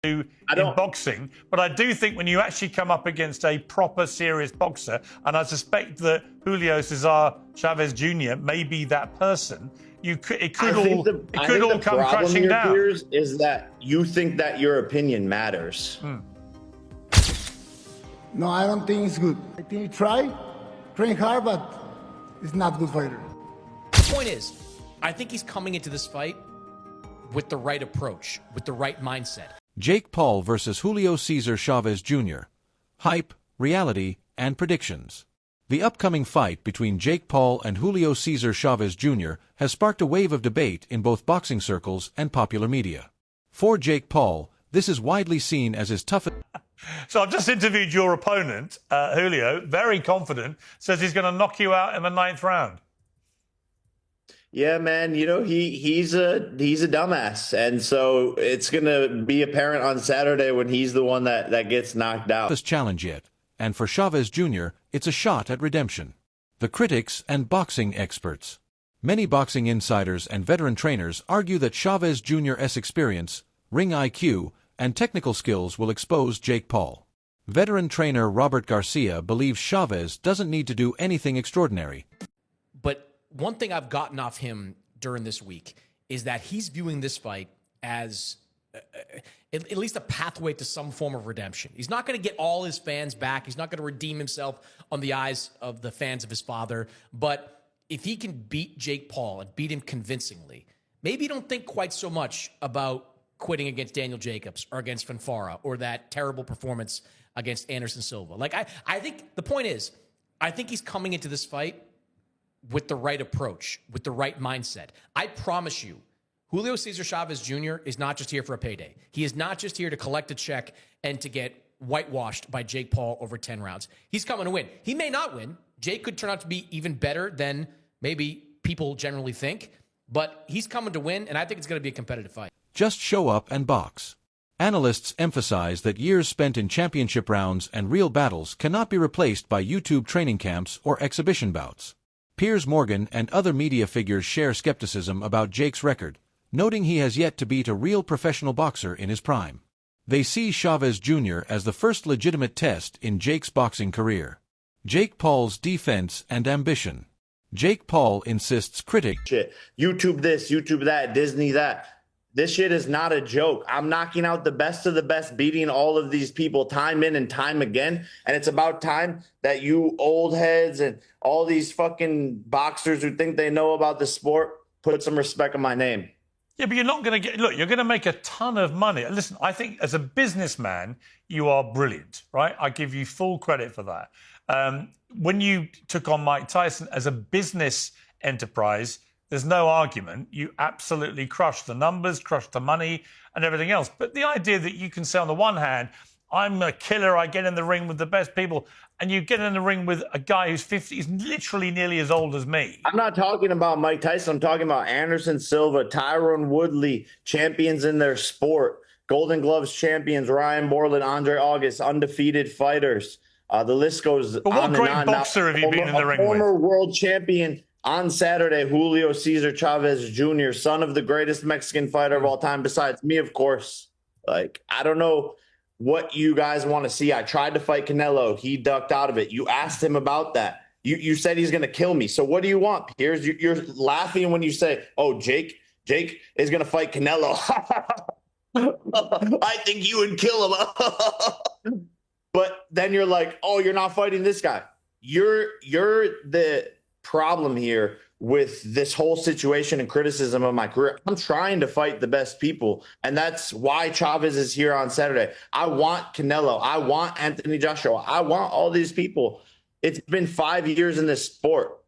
in boxing, but I do think when you actually come up against a proper, serious boxer, and I suspect that Julio Cesar Chavez Jr. may be that person, it could all come crashing down. Piers, is that you think that your opinion matters? No, I don't think it's good. I think he train hard, but it's not good fighter. The point is, I think he's coming into this fight with the right approach, with the right mindset. Jake Paul versus Julio Cesar Chavez Jr. Hype, reality, and predictions. The upcoming fight between Jake Paul and Julio Cesar Chavez Jr. has sparked a wave of debate in both boxing circles and popular media. For Jake Paul, this is widely seen as his toughest... So I've just interviewed your opponent, Julio, very confident, says he's going to knock you out in the 9th round. Yeah, man, you know, he's a dumbass. And so it's going to be apparent on Saturday when he's the one that gets knocked out. ...this challenge yet, and for Chavez Jr., it's a shot at redemption. The critics and boxing experts. Many boxing insiders and veteran trainers argue that Chavez Jr.'s experience, ring IQ, and technical skills will expose Jake Paul. Veteran trainer Robert Garcia believes Chavez doesn't need to do anything extraordinary. But one thing I've gotten off him during this week is that he's viewing this fight as at least a pathway to some form of redemption. He's not going to get all his fans back. He's not going to redeem himself on the eyes of the fans of his father. But if he can beat Jake Paul and beat him convincingly, maybe don't think quite so much about quitting against Daniel Jacobs or against Fanfara or that terrible performance against Anderson Silva. Like, I think the point is, I think he's coming into this fight with the right approach, with the right mindset. I promise you, Julio Cesar Chavez Jr. is not just here for a payday. He is not just here to collect a check and to get whitewashed by Jake Paul over 10 rounds. He's coming to win. He may not win. Jake could turn out to be even better than maybe people generally think, but he's coming to win, and I think it's going to be a competitive fight. Just show up and box. Analysts emphasize that years spent in championship rounds and real battles cannot be replaced by YouTube training camps or exhibition bouts. Piers Morgan and other media figures share skepticism about Jake's record, noting he has yet to beat a real professional boxer in his prime. They see Chavez Jr. as the first legitimate test in Jake's boxing career. Jake Paul's defense and ambition. Jake Paul insists critics... Shit. YouTube this, YouTube that, Disney that. This shit is not a joke. I'm knocking out the best of the best, beating all of these people time in and time again. And it's about time that you old heads and all these fucking boxers who think they know about the sport put some respect on my name. Yeah, but you're not going to get... Look, you're going to make a ton of money. Listen, I think as a businessman, you are brilliant, right? I give you full credit for that. When you took on Mike Tyson as a business enterprise, there's no argument. You absolutely crushed the numbers, crushed the money and everything else. But the idea that you can say on the one hand, I'm a killer, I get in the ring with the best people, and you get in the ring with a guy who's 50, he's literally nearly as old as me. I'm not talking about Mike Tyson. I'm talking about Anderson Silva, Tyron Woodley, champions in their sport, Golden Gloves champions, Ryan Borland, Andre August, undefeated fighters. The list goes but what on great and on. boxer have you been in the ring with? Former world champion on Saturday, Julio Cesar Chavez Jr., son of the greatest Mexican fighter of all time, besides me, of course. Like, I don't know what you guys want to see. I tried to fight Canelo. He ducked out of it. You asked him about that. You said he's going to kill me. So what do you want? You're laughing when you say, oh, Jake is going to fight Canelo. I think you would kill him. But then you're like, oh, you're not fighting this guy. You're the problem here with this whole situation and criticism of my career. I'm trying to fight the best people, and that's why Chavez is here on Saturday. I want Canelo. I want Anthony Joshua. I want all these people. It's been 5 years in this sport.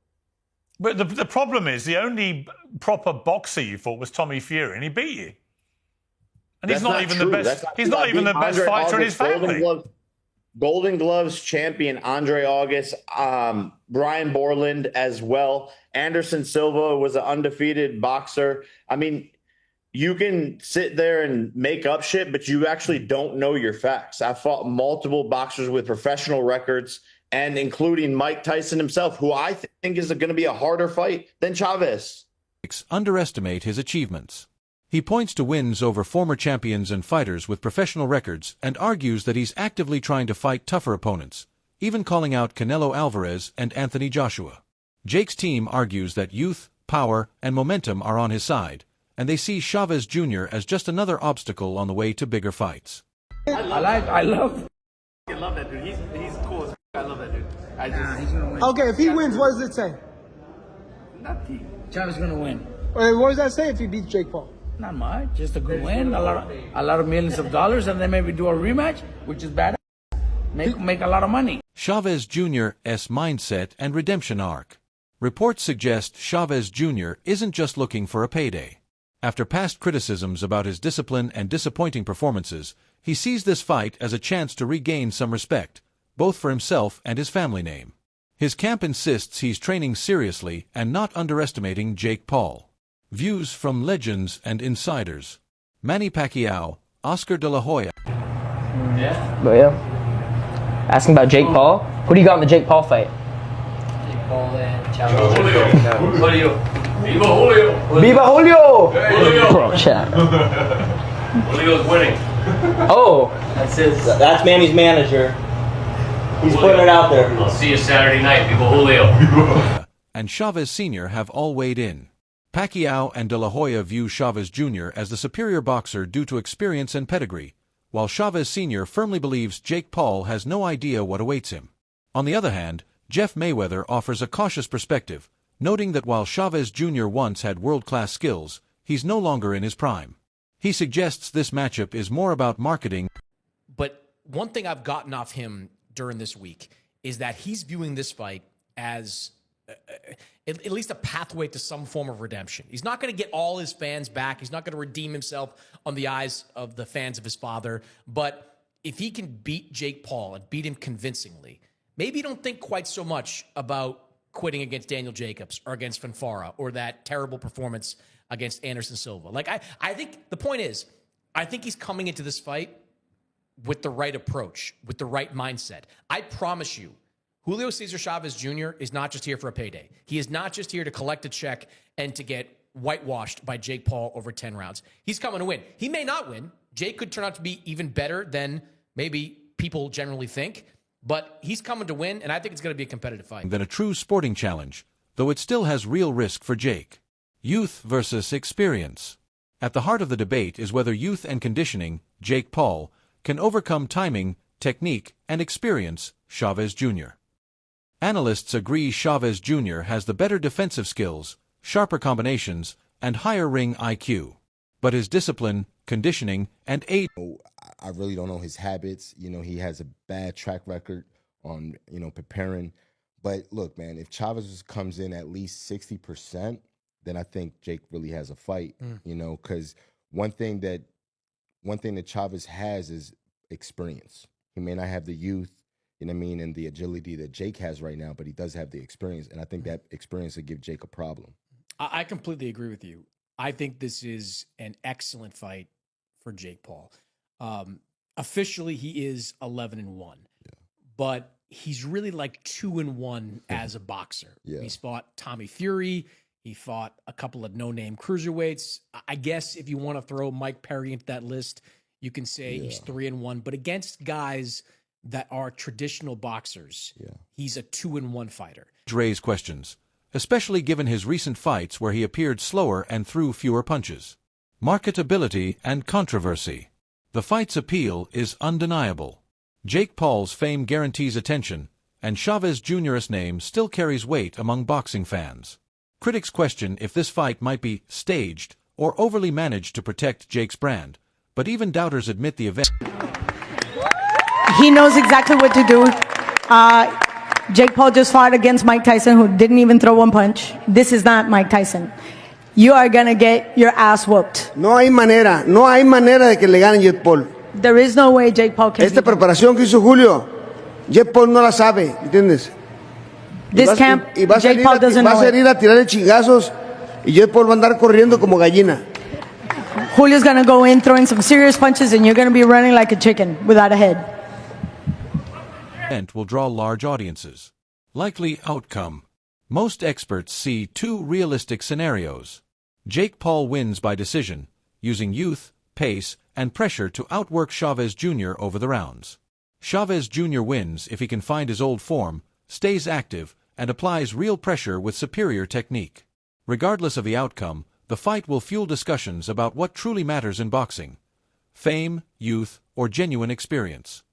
But the problem is the only proper boxer you fought was Tommy Fury, and he beat you. And he's not even the best. He's not even the best fighter in his family. Golden Gloves champion Andre August, Brian Borland as well. Anderson Silva was an undefeated boxer. I mean, you can sit there and make up shit, but you actually don't know your facts. I fought multiple boxers with professional records, and including Mike Tyson himself, who I think is going to be a harder fight than Chavez. Underestimate his achievements. He points to wins over former champions and fighters with professional records and argues that he's actively trying to fight tougher opponents, even calling out Canelo Alvarez and Anthony Joshua. Jake's team argues that youth, power, and momentum are on his side, and they see Chavez Jr. as just another obstacle on the way to bigger fights. I love that dude. He's cool as f***. I love that dude. He's gonna win. Okay, if he wins, what does it say? Nothing. Chavez is gonna win. What does that say if he beats Jake Paul? Not much. Just a good win. A lot of millions of dollars, and then maybe do a rematch, which is bad. Make a lot of money. Chavez Jr.'s mindset and redemption arc. Reports suggest Chavez Jr. isn't just looking for a payday. After past criticisms about his discipline and disappointing performances, he sees this fight as a chance to regain some respect, both for himself and his family name. His camp insists he's training seriously and not underestimating Jake Paul. Views from legends and insiders. Manny Pacquiao, Oscar De La Hoya. But yeah. Asking about Jake Paul. Who do you got in the Jake Paul fight? Jake Paul and Chavez. Julio. Viva Julio. Viva Julio! Julio. Bro, chat. Julio's winning. Oh, That's Manny's manager. He's putting it out there. I'll see you Saturday night. Viva Julio. And Chavez Sr. have all weighed in. Pacquiao and De La Hoya view Chavez Jr. as the superior boxer due to experience and pedigree, while Chavez Sr. firmly believes Jake Paul has no idea what awaits him. On the other hand, Jeff Mayweather offers a cautious perspective, noting that while Chavez Jr. once had world-class skills, he's no longer in his prime. He suggests this matchup is more about marketing. But one thing I've gotten off him during this week is that he's viewing this fight as at least a pathway to some form of redemption. He's not going to get all his fans back. He's not going to redeem himself on the eyes of the fans of his father. But if he can beat Jake Paul and beat him convincingly, maybe don't think quite so much about quitting against Daniel Jacobs or against Fanfara or that terrible performance against Anderson Silva. Like, I think the point is, I think he's coming into this fight with the right approach, with the right mindset. I promise you, Julio Cesar Chavez Jr. is not just here for a payday. He is not just here to collect a check and to get whitewashed by Jake Paul over 10 rounds. He's coming to win. He may not win. Jake could turn out to be even better than maybe people generally think, but he's coming to win, and I think it's going to be a competitive fight. Than a true sporting challenge, though it still has real risk for Jake. Youth versus experience. At the heart of the debate is whether youth and conditioning, Jake Paul, can overcome timing, technique, and experience, Chavez Jr. Analysts agree Chavez Jr. has the better defensive skills, sharper combinations, and higher ring IQ. But his discipline, conditioning, and age... I really don't know his habits. He has a bad track record on, preparing. But look, man, if Chavez comes in at least 60%, then I think Jake really has a fight, because one thing that Chavez has is experience. He may not have the youth, and the agility that Jake has right now, but he does have the experience. And I think that experience would give Jake a problem. I completely agree with you. I think this is an excellent fight for Jake Paul. Officially, he is 11-1, but he's really like 2-1 as a boxer. Yeah. He's fought Tommy Fury. He fought a couple of no-name cruiserweights. I guess if you want to throw Mike Perry into that list, you can say he's 3-1. But against guys that are traditional boxers, he's a 2-1 fighter. Raise questions, especially given his recent fights where he appeared slower and threw fewer punches. Marketability and controversy. The fight's appeal is undeniable. Jake Paul's fame guarantees attention, and Chavez Jr.'s name still carries weight among boxing fans. Critics question if this fight might be staged or overly managed to protect Jake's brand, but even doubters admit the event. He knows exactly what to do. Jake Paul just fought against Mike Tyson, who didn't even throw one punch. This is not Mike Tyson. You are going to get your ass whooped. No hay manera de que le gane Jake Paul. There is no way Jake Paul can Esta preparación que hizo Julio, Jake Paul no la sabe, ¿entiendes? This camp, Jake Paul doesn't know Va a salir a tirarle chingazos y Jake Paul va a andar corriendo como gallina. Julio's going to go in throwing some serious punches, and you're going to be running like a chicken without a head. Event will draw large audiences. Likely outcome. Most experts see two realistic scenarios. Jake Paul wins by decision, using youth, pace, and pressure to outwork Chavez Jr. over the rounds. Chavez Jr. wins if he can find his old form, stays active, and applies real pressure with superior technique. Regardless of the outcome, the fight will fuel discussions about what truly matters in boxing: fame, youth, or genuine experience.